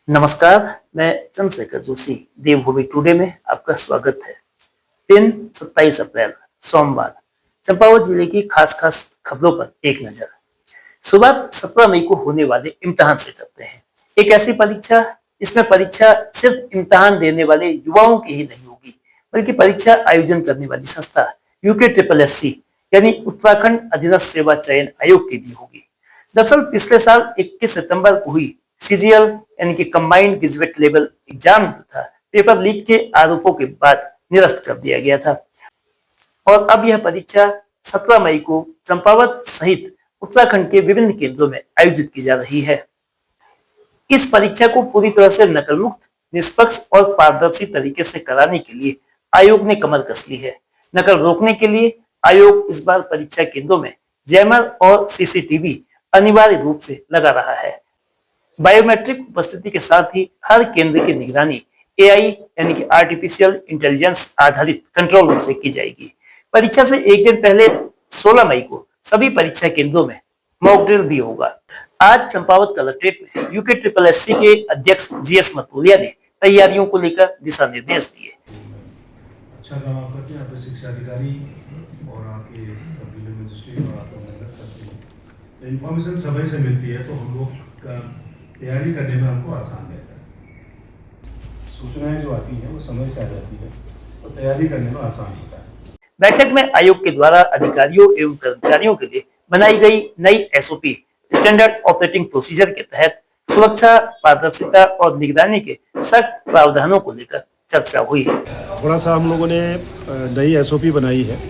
नमस्कार। मैं चंद्रशेखर जोशी देवभूमि टुडे में आपका स्वागत है। दिन 27 अप्रैल सोमवार। चंपावत जिले की खास खास खबरों पर एक नजर। शुरुआत 17 मई को होने वाले इम्तिहान से करते हैं। एक ऐसी परीक्षा इसमें परीक्षा सिर्फ इम्तिहान देने वाले युवाओं की ही नहीं होगी, बल्कि परीक्षा आयोजन करने वाली संस्था यूके ट्रिपल एस यानी उत्तराखंड अधीनस्थ सेवा चयन आयोग की भी होगी। दरअसल पिछले साल 21 सितंबर को हुई सीजीएल यानी कि कंबाइंड ग्रेजुएट लेवल एग्जाम जो था, पेपर लीक के आरोपों के बाद निरस्त कर दिया गया था और अब यह परीक्षा 17 मई को चंपावत सहित उत्तराखंड के विभिन्न केंद्रों में आयोजित की जा रही है। इस परीक्षा को पूरी तरह से नकल मुक्त, निष्पक्ष और पारदर्शी तरीके से कराने के लिए आयोग ने कमर कस ली है। नकल रोकने के लिए आयोग इस बार परीक्षा केंद्रों में जैमर और सीसीटीवी अनिवार्य रूप से लगा रहा है। बायोमेट्रिक उपस्थिति के साथ ही हर केंद्र की निगरानी एआई यानी कि आर्टिफिशियल इंटेलिजेंस आधारित कंट्रोल रूम से की जाएगी। परीक्षा से एक दिन पहले 16 मई को सभी परीक्षा केंद्रों में मॉक ड्रिल भी होगा। आज चंपावत कलेक्ट्रेट में यूके ट्रिपल एससी के अध्यक्ष जीएस मथुरिया ने तैयारियों को लेकर दिशा निर्देश दिए। अच्छा काम आप करते हैं, आपके शिक्षा अधिकारी और आपके जिले मजिस्ट्रेट और आपको मेहनत करते हैं। इन्फॉर्मेशन समय से मिलती है तो हम लोग का तैयारी करने में हमको आसान रहता है। सूचनाएं जो आती हैं वो समय से आ जाती है तो तैयारी करने में आसान होता है। बैठक में आयोग के द्वारा अधिकारियों एवं कर्मचारियों के लिए बनाई गई नई एसओपी स्टैंडर्ड ऑपरेटिंग प्रोसीजर के तहत सुरक्षा, पारदर्शिता और निगरानी के सख्त प्रावधानों को लेकर चर्चा हुई। थोड़ा सा हम लोगों ने नई एसओपी बनाई है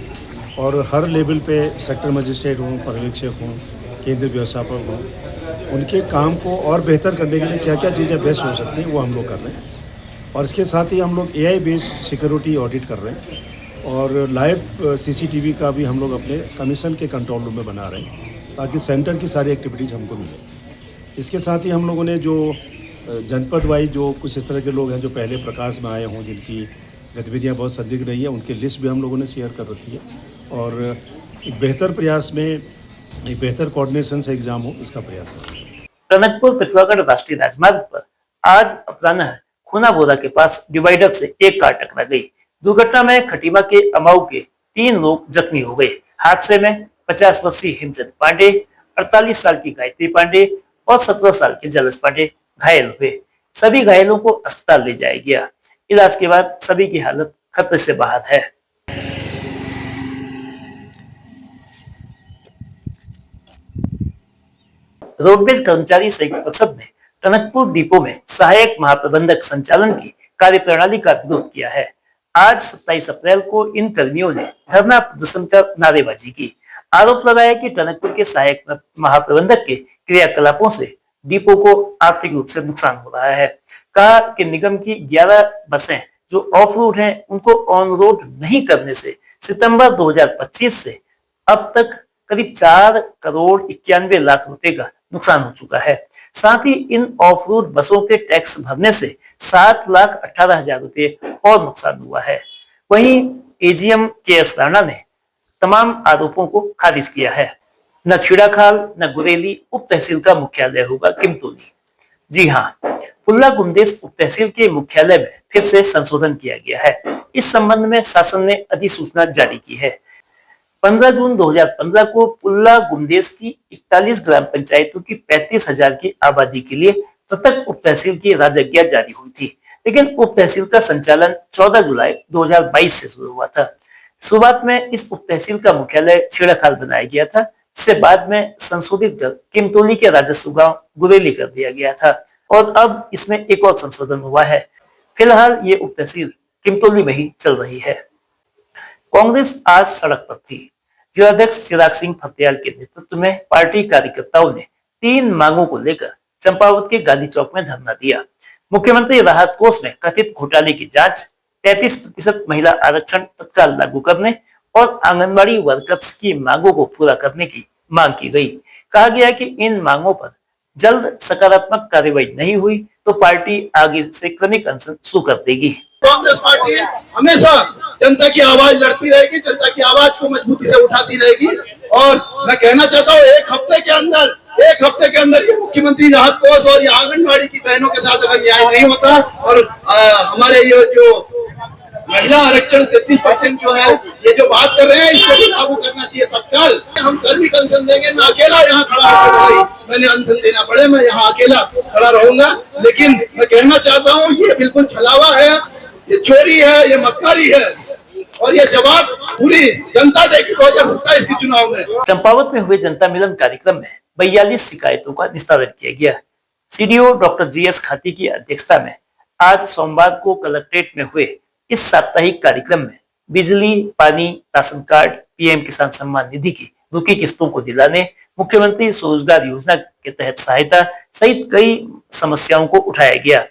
और हर लेवल पे सेक्टर मजिस्ट्रेट हों, पर्यवेक्षक हों, केंद्र व्यवस्थापक हों, उनके काम को और बेहतर करने के लिए क्या क्या चीज़ें बेस्ट हो सकती हैं वो हम लोग कर रहे हैं। और इसके साथ ही हम लोग एआई बेस्ड सिक्योरिटी ऑडिट कर रहे हैं और लाइव सीसीटीवी का भी हम लोग अपने कमीशन के कंट्रोल रूम में बना रहे हैं ताकि सेंटर की सारी एक्टिविटीज़ हमको मिले। इसके साथ ही हम लोगों ने जो जनपद वाइज जो कुछ इस तरह के लोग हैं जो पहले प्रकाश में आए हों, जिनकी गतिविधियां बहुत संदिग्ध रही है, उनकी लिस्ट भी हम लोगों ने शेयर कर रखी है और एक बेहतर प्रयास में एक बेहतर कोऑर्डिनेशन से एग्जाम हो, इसका प्रयास है। टनकपुर पिथौरागढ़ राष्ट्रीय राजमार्ग पर आज अपराह्न खुनाबोरा के पास डिवाइडर से एक कार टकरा गई। दुर्घटना में खटीमा के अमाऊ के 3 लोग जख्मी हो गए। हादसे में 50 वर्षीय हिमचंद पांडे, 48 साल की गायत्री पांडे और 17 साल के जलस पांडे घायल हुए। सभी घायलों को अस्पताल ले जाया गया। इलाज के बाद सभी की हालत खतरे से बाहर है। रोडवेज कर्मचारी संयुक्त परिषद ने टनकपुर डिपो में सहायक महाप्रबंधक संचालन की कार्यप्रणाली का विरोध किया है। आज 27 अप्रैल को इन कर्मियों ने धरना प्रदर्शन कर नारेबाजी की। आरोप लगाया कि टनकपुर के सहायक महाप्रबंधक के क्रियाकलापों से डिपो को आर्थिक रूप से नुकसान हो रहा है। कहा कि निगम की 11 बसें जो ऑफ रोड हैं, उनको ऑन रोड नहीं करने से सितंबर 2025 से अब तक करीब 4 करोड़ 91 लाख रुपए का नुकसान हो चुका है। साथ ही इन ऑफ रोड बसों के टैक्स भरने से 7,18,000 रुपए और नुकसान हुआ है। वहीं एजीएम के.एस. राणा ने तमाम आरोपों को खारिज किया है। न छीड़ाखाल न गुरेली उप तहसील का मुख्यालय होगा किमतोली। जी हाँ, पुल्ला गुमदेश उप तहसील के मुख्यालय में फिर से संशोधन किया गया है। इस संबंध में शासन ने अधिसूचना जारी की है। 15 जून 2015 को पुल्ला गुमदेश की 41 ग्राम पंचायतों की 35,000 की आबादी के लिए पृथक उप तहसील की राजज्ञा जारी हुई थी, लेकिन उप तहसील का संचालन 14 जुलाई 2022 से शुरू हुआ था। शुरुआत में इस उप तहसील का मुख्यालय छेड़ाखाल बनाया गया था, जिसे बाद में संशोधित कर किमतोली के राजस्व गांव गुरेली कर दिया गया था और अब इसमें एक और संशोधन हुआ है। फिलहाल ये उप तहसील किमतोली में ही चल रही है। कांग्रेस आज सड़क पर थी। जिलाध्यक्ष चिराग सिंह फतेयाल के नेतृत्व में पार्टी कार्यकर्ताओं ने 3 मांगों को लेकर चंपावत के गांधी चौक में धरना दिया। मुख्यमंत्री राहत कोष में कथित घोटाले की जांच, 33% महिला आरक्षण तत्काल लागू करने और आंगनबाड़ी वर्कर्स की मांगों को पूरा करने की मांग की गई। कहा गया कि इन मांगों पर जल्द सकारात्मक कार्रवाई नहीं हुई तो पार्टी आगे से क्रमिक अनशन शुरू कर देगी। कांग्रेस पार्टी हमेशा जनता की आवाज लड़ती रहेगी, जनता की आवाज को मजबूती से उठाती रहेगी और मैं कहना चाहता हूँ एक हफ्ते के अंदर एक हफ्ते के अंदर ये मुख्यमंत्री राहत कोष और ये आंगनबाड़ी की बहनों के साथ अगर न्याय नहीं होता और हमारे ये जो महिला आरक्षण 33% जो है, ये जो बात कर रहे हैं, इसको भी लागू करना चाहिए तत्काल। हम कल भी अनशन देंगे, मैं अकेला यहाँ खड़ा होकर भाई मैंने अनशन देना पड़े, मैं यहाँ अकेला खड़ा रहूंगा। लेकिन मैं कहना चाहता हूँ ये बिल्कुल छलावा है, ये चोरी है, ये मक्कारी है और ये जवाब पूरी जनता देगी 2027 के चुनाव में। चंपावत में हुए जनता मिलन कार्यक्रम में 42 शिकायतों का निस्तारण किया गया। सीडीओ डॉक्टर जीएस खाती की अध्यक्षता में आज सोमवार को कलेक्ट्रेट में हुए इस साप्ताहिक कार्यक्रम में बिजली, पानी, राशन कार्ड, पीएम किसान सम्मान निधि की रुकी किस्तों को दिलाने, मुख्यमंत्री स्वरोजगार योजना के तहत सहायता सहित कई समस्याओं को उठाया गया।